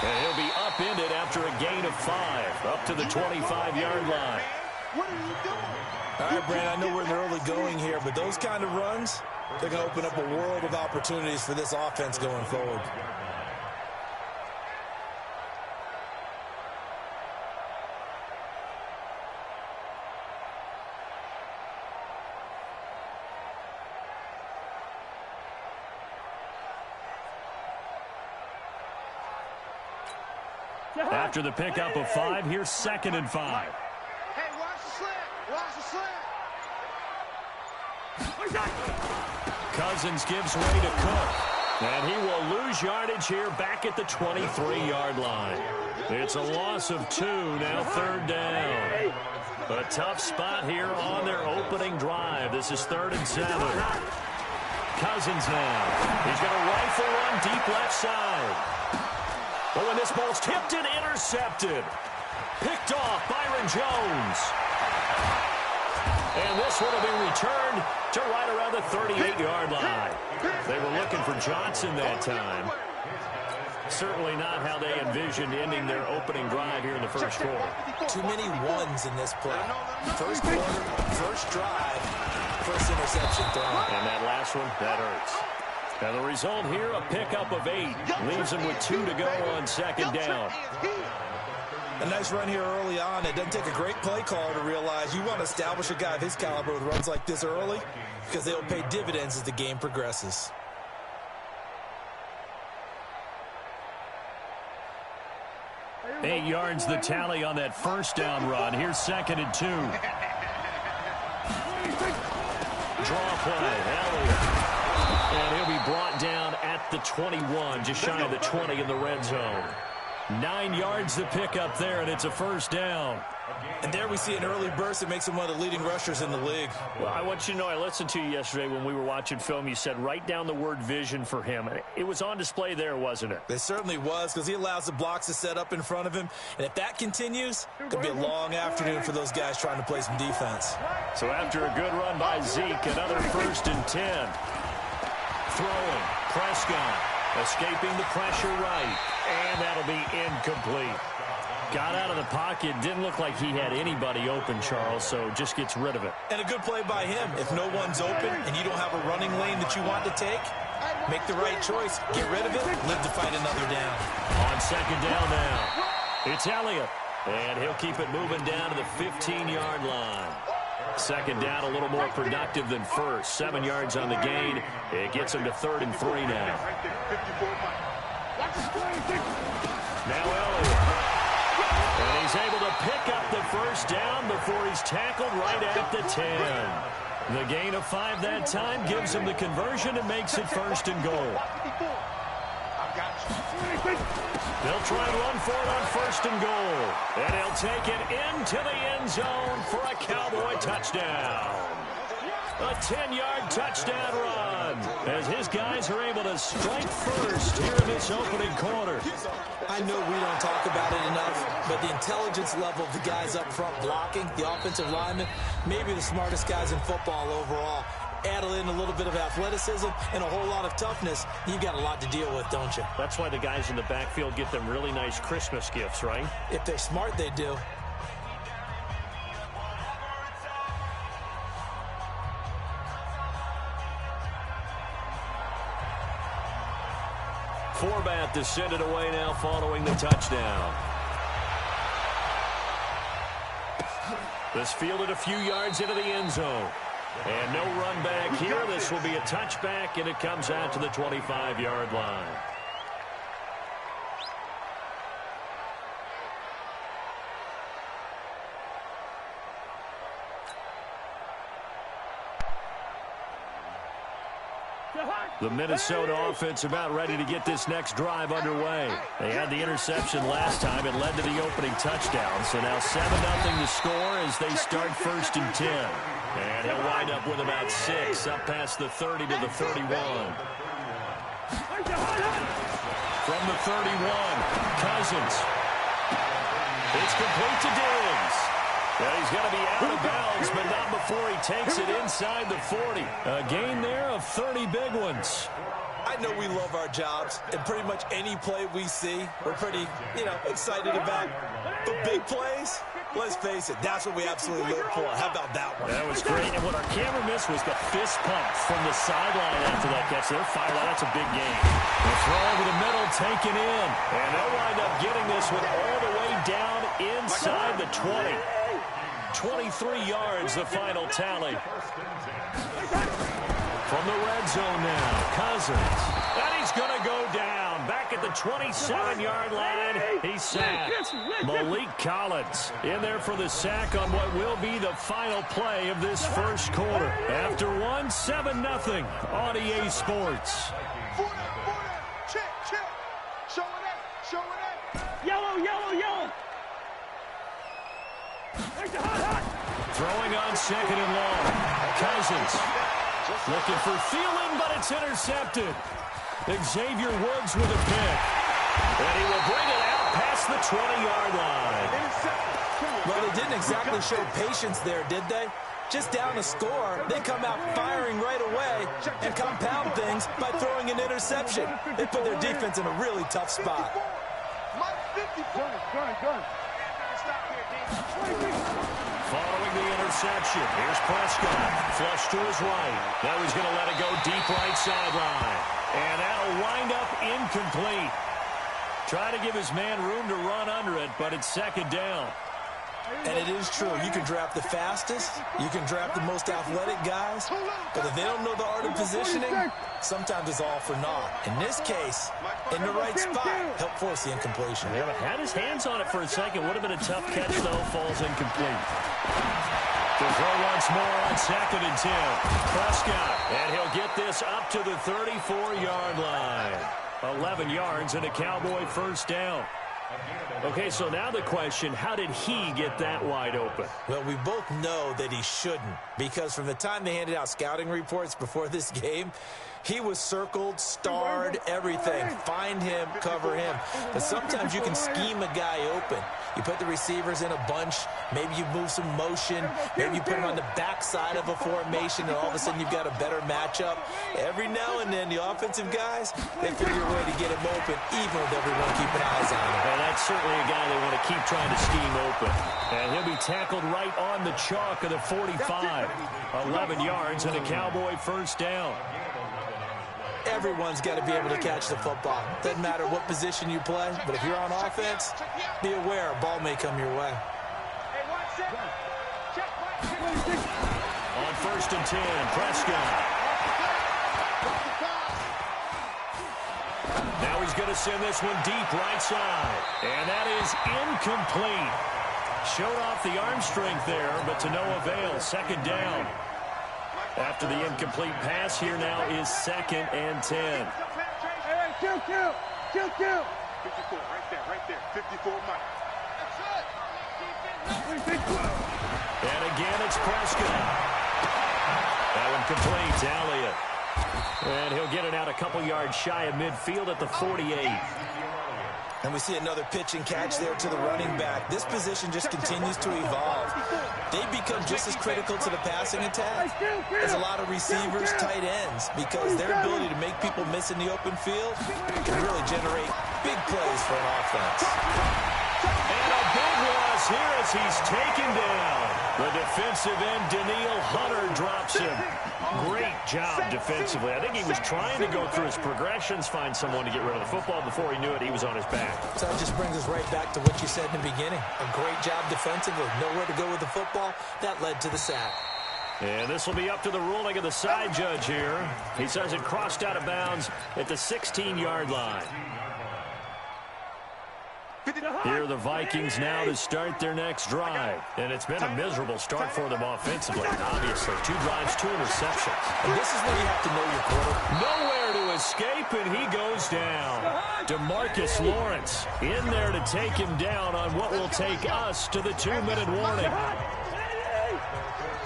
And he'll be upended after a gain of 5, up to the 25-yard line. What are you doing? All right, Brandon, I know we're in the early going here, but those kind of runs, they're going to open up a world of opportunities for this offense going forward. After the pickup of 5, here's 2nd and 5. Hey, watch the slant. Watch the slant. Cousins gives way to Cook. And he will lose yardage here back at the 23-yard line. It's a loss of 2, now 3rd down. A tough spot here on their opening drive. This is 3rd and 7. Cousins now. He's got a rifle run deep left side. Oh, and this ball's tipped and intercepted. Picked off Byron Jones. And this one will be returned to right around the 38-yard line. They were looking for Johnson that time. Certainly not how they envisioned ending their opening drive here in the first quarter. Too many ones in this play. First quarter, first drive, first interception thrown. And that last one, that hurts. Now the result here, a pickup of 8. Leaves them with 2 to go on 2nd down. A nice run here early on. It doesn't take a great play caller to realize you want to establish a guy of his caliber with runs like this early because they'll pay dividends as the game progresses. Eight yards the tally on that first down run. Here's 2nd and 2. Draw play, Elliott. And he'll be brought down at the 21, just shy of the 20 in the red zone. 9 yards to pick up there, and it's a first down. And there we see an early burst that makes him one of the leading rushers in the league. Well, I want you to know, I listened to you yesterday when we were watching film. You said write down the word vision for him. It was on display there, wasn't it? It certainly was, because he allows the blocks to set up in front of him. And if that continues, it could be a long afternoon for those guys trying to play some defense. So after a good run by Zeke, another 1st and 10. Throwing, Prescott, escaping the pressure right, and that'll be incomplete. Got out of the pocket, didn't look like he had anybody open, Charles, so just gets rid of it. And a good play by him. If no one's open and you don't have a running lane that you want to take, make the right choice, get rid of it, live to fight another down. On 2nd down now, it's Elliott, and he'll keep it moving down to the 15-yard line. 2nd down, a little more productive than first. 7 yards on the gain. It gets him to 3rd and 3 now. Now Elliott. And he's able to pick up the first down before he's tackled right at the 10. The gain of 5 that time gives him the conversion and makes it 1st and goal. They'll try and run for it on 1st and goal. And he'll take it into the end zone for a Cowboy touchdown. A 10-yard touchdown run as his guys are able to strike first here in this opening quarter. I know we don't talk about it enough, but the intelligence level of the guys up front blocking, the offensive linemen, maybe the smartest guys in football overall. Add in a little bit of athleticism and a whole lot of toughness, you've got a lot to deal with, don't you? That's why the guys in the backfield get them really nice Christmas gifts, right? If they're smart, they do. Forbat to send it away now following the touchdown. This fielded a few yards into the end zone. And no run back here. This will be a touchback, and it comes out to the 25-yard line. The Minnesota offense about ready to get this next drive underway. They had the interception last time. It led to the opening touchdown. So now 7-0 to score as they start 1st and 10. And he'll wind up with about 6 up past the 30 to the 31. From the 31, Cousins. It's complete to Diggs. And he's going to be out of bounds, but not before he takes it inside the 40. A gain there of 30 big ones. I I know we love our jobs, and pretty much any play we see, we're pretty, excited about. But big plays, let's face it, that's what we absolutely live for. How about that one? That was great, and what our camera missed was the fist pump from the sideline after that catch. They're fired out. That's a big game. The throw over the middle, taken in, and they'll wind up getting this one all the way down inside the 20. 23 yards, the final tally. From the red zone now, Cousins. And he's going to go down. Back at the 27-yard line, he's sacked. Malik Collins in there for the sack on what will be the final play of this first quarter. After one, 7-0 on EA Sports. Check. Show it up. Yellow. Throwing on second and long. Cousins looking for Thielen, but it's intercepted. Xavier Woods with a pick. And he will bring it out past the 20-yard line. Well, they didn't exactly show patience there, did they? Just down a score, they come out firing right away and compound things by throwing an interception. They put their defense in a really tough spot. Following the interception, here's Prescott. Flush to his right. Now he's going to let it go deep right sideline. And that'll wind up incomplete. Try to give his man room to run under it, but it's second down. And it is true. You can draft the fastest. You can draft the most athletic guys. But if they don't know the art of positioning, sometimes it's all for naught. In this case, in the right spot, help force the incompletion. Yeah, had his hands on it for a second. Would have been a tough catch, though. Falls incomplete. To throw once more on second and 10. Prescott. And he'll get this up to the 34-yard line. 11 yards and a Cowboy first down. Okay, so now the question, how did he get that wide open? Well, we both know that he shouldn't, because from the time they handed out scouting reports before this game, he was circled, starred, everything. Find him, cover him. But sometimes you can scheme a guy open. You put the receivers in a bunch. Maybe you move some motion. Maybe you put him on the backside of a formation, and all of a sudden you've got a better matchup. Every now and then, the offensive guys, they figure a way to get him open, even with everyone keeping eyes on him. And that's certainly a guy they want to keep trying to scheme open. And he'll be tackled right on the chalk of the 45. 11 yards and a Cowboy first down. Everyone's got to be able to catch the football. Doesn't matter what position you play, but if you're on offense, be aware a ball may come your way. On first and 10, Prescott. Now he's going to send this one deep right side. And that is incomplete. Showed off the arm strength there, but to no avail. Second down. After the incomplete pass, here now is second and 10. Kill. 54, right there. 54 Mike. And again, it's Prescott. That one complete to Elliott. And he'll get it out a couple yards shy of midfield at the 48. And we see another pitch and catch there to the running back. This position just continues to evolve. They become just as critical to the passing attack as a lot of receivers, tight ends, because their ability to make people miss in the open field can really generate big plays for an offense. And a big loss here as he's taken down. The defensive end, Daniil Hunter, drops him. Great job defensively. I think he was trying to go through his progressions, find someone to get rid of the football. Before he knew it, he was on his back. So that just brings us right back to what you said in the beginning. A great job defensively. Nowhere to go with the football. That led to the sack. And this will be up to the ruling of the side judge here. He says it crossed out of bounds at the 16-yard line. Here are the Vikings now to start their next drive. And it's been a miserable start for them offensively, obviously. 2 drives, 2 interceptions. And this is where you have to know your quarterback. Nowhere to escape, and he goes down. DeMarcus Lawrence in there to take him down on what will take us to the 2-minute warning.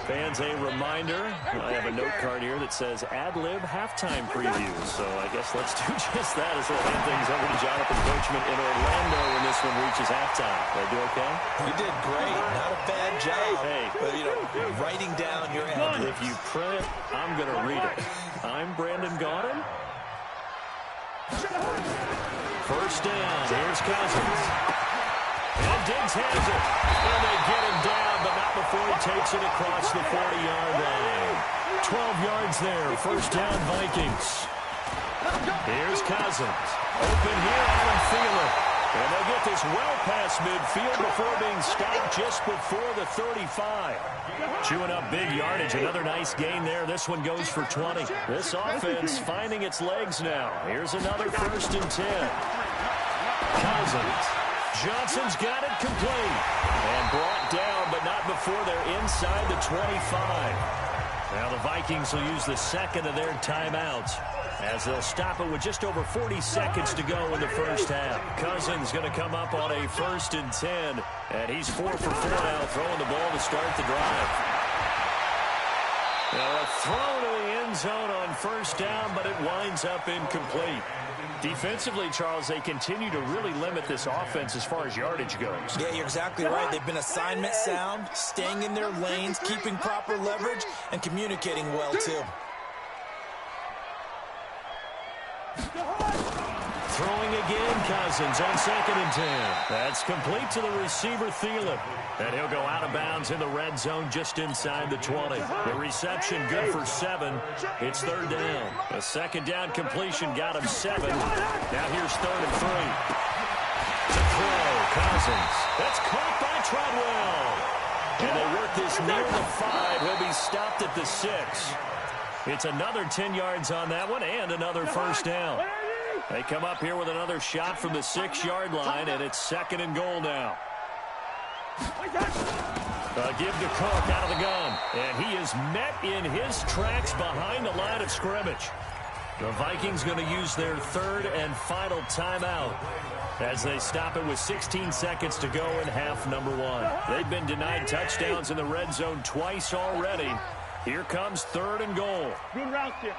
Fans, a reminder, I have a note card here that says ad-lib halftime preview. So I guess let's do just that as we'll hand things over to Jonathan Coachman in Orlando when this one reaches halftime. Did I do okay? You did great. Not a bad job. Hey. But, writing down your ad-libs. If you print it, I'm going to read it. I'm Brandon Gaudin. First down. Here's Cousins. And Diggs has it. And they get him down, but not before he takes it across the 40-yard line. 12 yards there. First down, Vikings. Here's Cousins. Open here, Adam Thielen. And they'll get this well past midfield before being stopped just before the 35. Chewing up big yardage. Another nice gain there. This one goes for 20. This offense finding its legs now. Here's another first and 10. Cousins. Johnson's got it complete. And brought down, but not before they're inside the 25. Now the Vikings will use the second of their timeouts, as they'll stop it with just over 40 seconds to go in the first half. Cousins going to come up on a first and 10, and he's 4 for 4 now, throwing the ball to start the drive. Now a throw to the end zone on first down, but it winds up incomplete. Defensively, Charles, they continue to really limit this offense as far as yardage goes. Yeah, you're exactly right. They've been assignment sound, staying in their lanes, keeping proper leverage, and communicating well, too. Throwing again, Cousins on second and 10. That's complete to the receiver, Thielen. And he'll go out of bounds in the red zone just inside the 20. The reception good for 7. It's third down. A second down completion got him 7. Now here's third and 3. To throw, Cousins. That's caught by Treadwell. And they work this near the 5. He'll be stopped at the 6. It's another 10 yards on that one and another first down. They come up here with another shot from the 6-yard line, and it's second and goal now. Give to Cook out of the gun, and he is met in his tracks behind the line of scrimmage. The Vikings going to use their third and final timeout as they stop it with 16 seconds to go in half number 1. They've been denied touchdowns in the red zone twice already. Here comes third and goal. Good route here.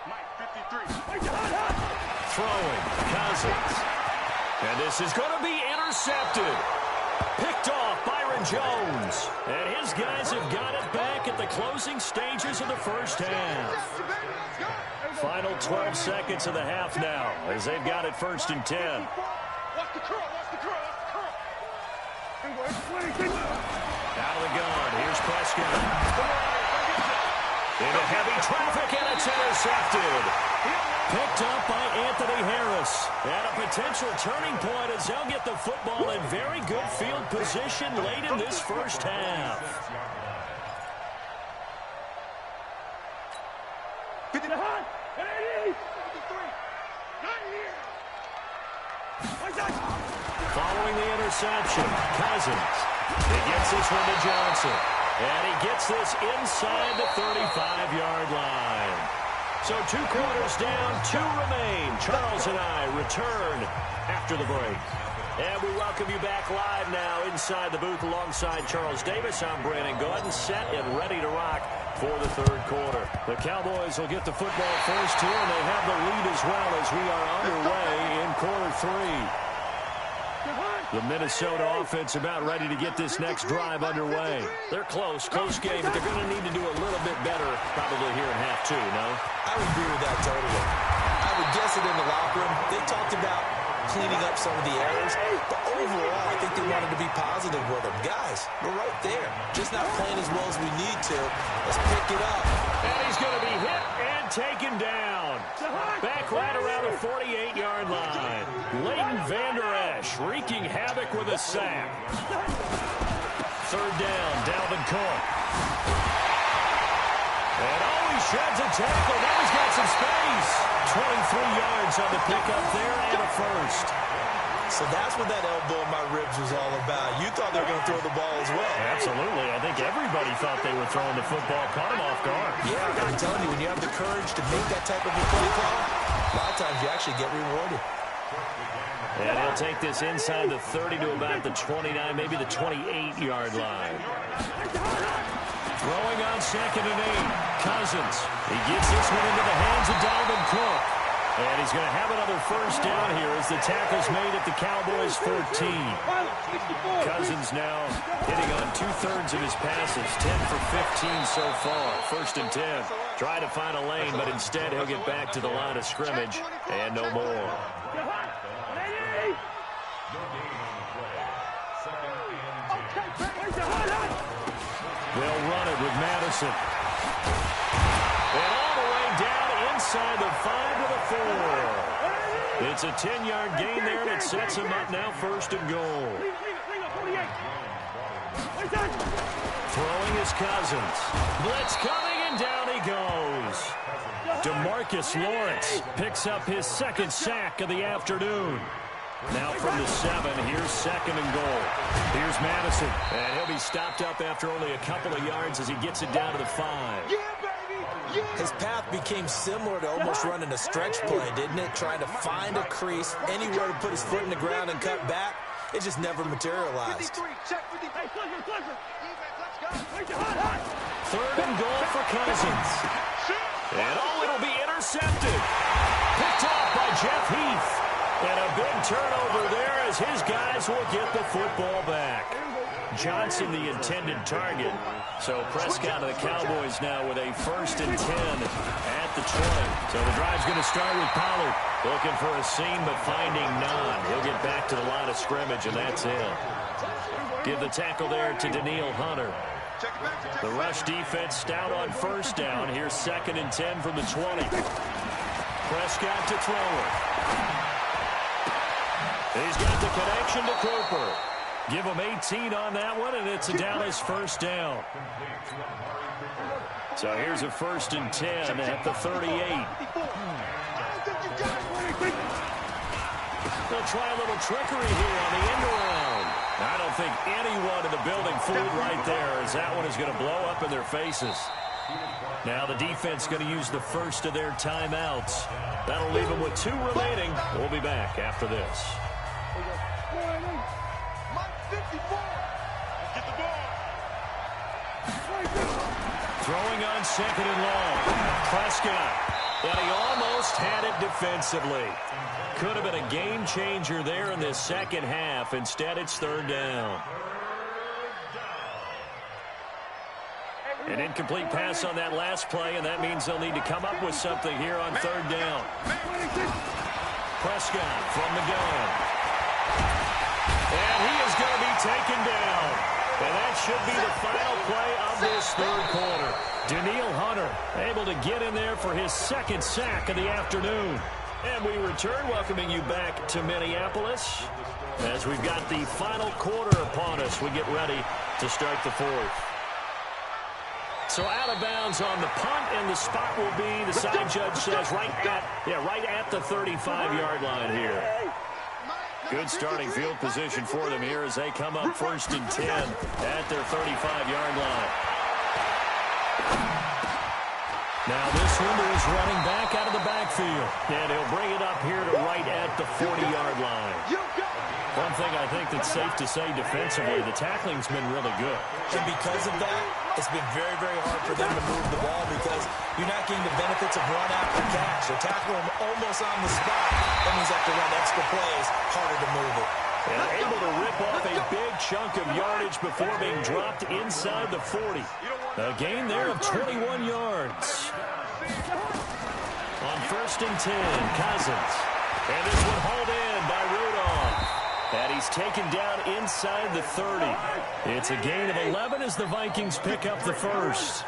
Mike, 53. Throwing, Cousins. And this is going to be intercepted. Picked off, Byron Jones. And his guys have got it back at the closing stages of the first half. Final 12 seconds of the half now, as they've got it first and 10. Watch the curl, watch the curl, watch the curl. Out of the gun, here's Prescott. Into heavy traffic, and it's intercepted. Picked up by Anthony Harris. And a potential turning point as they'll get the football in very good field position late in this first half. Following the interception, Cousins. He gets this one to Johnson. And he gets this inside the 35-yard line. So 2 quarters down, 2 remain. Charles and I return after the break. And we welcome you back live now inside the booth alongside Charles Davis. I'm Brandon Gordon, set and ready to rock for the third quarter. The Cowboys will get the football first here, and they have the lead as well as we are underway in quarter 3. The Minnesota offense about ready to get this next drive underway. They're close game, but they're going to need to do a little bit better probably here in half 2, no? I would agree with that totally. I would guess it in the locker room. They talked about cleaning up some of the errors, but overall, I think they wanted to be positive with them. Guys, we're right there. Just not playing as well as we need to. Let's pick it up. And he's going to be hit and taken down. Back right around the 48-yard line. Leighton Vander Esch wreaking havoc with a sack. Third down, Dalvin Cook. And he sheds a tackle. Now he's got some space. 23 yards on the pickup there and a first. So that's what that elbow in my ribs was all about. You thought they were going to throw the ball as well. Absolutely. I think everybody thought they were throwing the football. Caught him off guard. Yeah, I'm telling you, when you have the courage to make that type of a play call, a lot of times you actually get rewarded. And he'll take this inside the 30 to about the 29, maybe the 28-yard line. Throwing on second and 8. Cousins. He gets this one into the hands of Dalvin Cook. And he's going to have another first down here as the tackle's made at the Cowboys' 14. Cousins now hitting on 2/3 of his passes, 10 for 15 so far. 1st and 10. Try to find a lane, but instead he'll get back to the line of scrimmage and no more. They'll run it with Madison. And all the way down inside the 5 to the 4. It's a 10-yard gain there, and it sets him up now 1st and goal. Throwing is Cousins. Blitz coming, and down he goes. DeMarcus Lawrence picks up his 2nd sack of the afternoon. Now from the 7, here's 2nd and goal. Here's Madison, and he'll be stopped up after only a couple of yards as he gets it down to the 5. His path became similar to almost running a stretch play, didn't it? Trying to find a crease, anywhere to put his foot in the ground and cut back. It just never materialized. 3rd and goal for Cousins. And it'll be intercepted. Picked off by Jeff Heath. And a big turnover there as his guys will get the football back. Johnson the intended target. So Prescott of the Cowboys now with a 1st and 10 at the 20. So the drive's going to start with Pollard. Looking for a seam but finding none. He'll get back to the line of scrimmage, and that's it. Give the tackle there to Daniil Hunter. The rush defense stout on 1st down. Here's 2nd and 10 from the 20. Prescott to throw it. He's got the connection to Cooper. Give him 18 on that one, and it's a Dallas 1st down. So here's a 1st and 10 at the 38. They'll try a little trickery here on the end around. I don't think anyone in the building fooled right there, as that one is going to blow up in their faces. Now the defense going to use the 1st of their timeouts. That'll leave them with 2 remaining. We'll be back after this. Throwing on 2nd and long. Prescott. And he almost had it defensively. Could have been a game changer there in this 2nd half. Instead, it's 3rd down. An incomplete pass on that last play, and that means they'll need to come up with something here on 3rd down. Prescott from the gun. And he is going to be taken down. And that should be the final play of this 3rd quarter. Daniil Hunter able to get in there for his 2nd sack of the afternoon. And we return, welcoming you back to Minneapolis as we've got the final quarter upon us. We get ready to start the 4th. So out of bounds on the punt, and the spot will be, the side judge says, right at the 35-yard line here. Good starting field position for them here as they come up 1st and 10 at their 35-yard line. Now this one is running back out of the backfield, and he'll bring it up here to right at the 40-yard line. One thing I think that's safe to say defensively, the tackling's been really good. And because of that, it's been very, very hard for them to move the ball because you're not getting the benefits of run after catch. They're tackling him almost on the spot. That means they have to run extra plays, harder to move it. And able to rip off a big chunk of yardage before being dropped inside the 40. A gain there of 21 yards. On 1st and 10, Cousins. And this one hauled in by Rudolph. And he's taken down inside the 30. It's a gain of 11 as the Vikings pick up the 1st.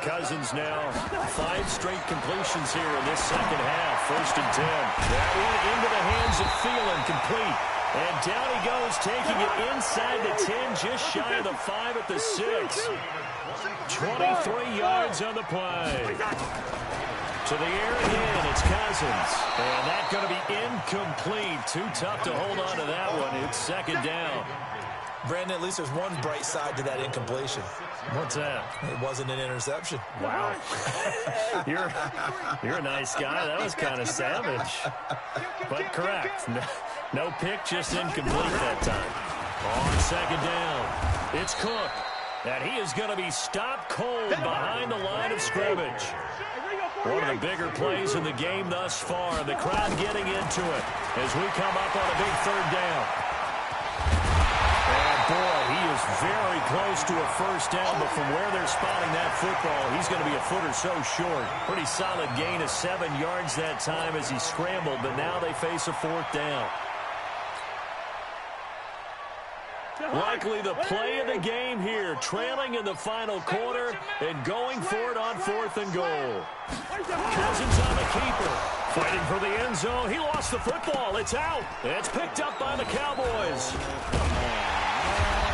Cousins now 5 straight completions here in this 2nd half. 1st and 10. That one into the hands of Thielen, complete. And down he goes, taking it inside the 10, just shy of the 5 at the 6. 23 yards on the play. To the air again, it's Cousins. And that's going to be incomplete. Too tough to hold on to that one. It's 2nd down. Brandon, at least there's one bright side to that incompletion. What's that? It wasn't an interception. Wow. You're a nice guy. That was kind of savage. But correct. No pick, just incomplete that time. On 2nd down, it's Cook. And he is going to be stopped cold behind the line of scrimmage. One of the bigger plays in the game thus far. The crowd getting into it as we come up on a big third down. And boy, he is very close to a first down, but from where they're spotting that football, he's going to be a foot or so short. Pretty solid gain of 7 yards that time as he scrambled, but now they face a fourth down. Likely the play of the game here, trailing in the final quarter and going for it on 4th and goal. Cousins on the keeper, fighting for the end zone. He lost the football. It's out. It's picked up by the Cowboys.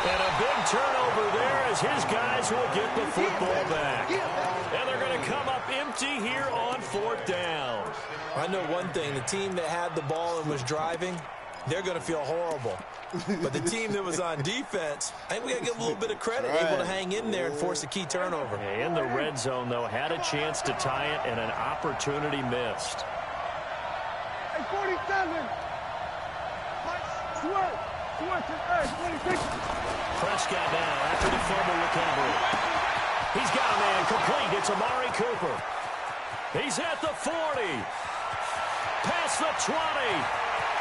And a big turnover there as his guys will get the football back. And they're going to come up empty here on 4th down. I know one thing. The team that had the ball and was driving, they're going to feel horrible. But the team that was on defense, I think we got to give a little bit of credit, able to hang in there and force a key turnover. In the red zone, though, had a chance to tie it and an opportunity missed. Hey, 47. Prescott now after the fumble recovery. He's got a man complete. It's Amari Cooper. He's at the 40. Past the 20.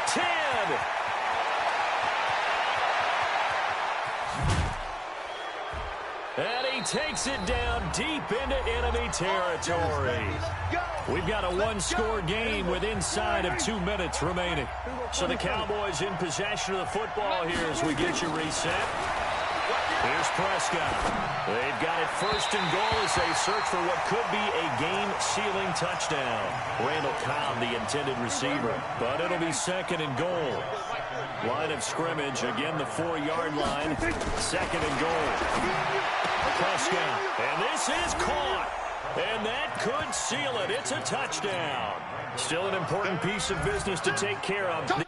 10. And he takes it down deep into enemy territory. We've got a one-score game with inside of 2 minutes remaining. So the Cowboys in possession of the football here as we get you reset. Here's Prescott. They've got it 1st and goal as they search for what could be a game-sealing touchdown. Randall Cobb, the intended receiver. But it'll be 2nd and goal. Line of scrimmage, again the 4-yard line. 2nd and goal. Prescott, and this is caught. And that could seal it. It's a touchdown. Still an important piece of business to take care of.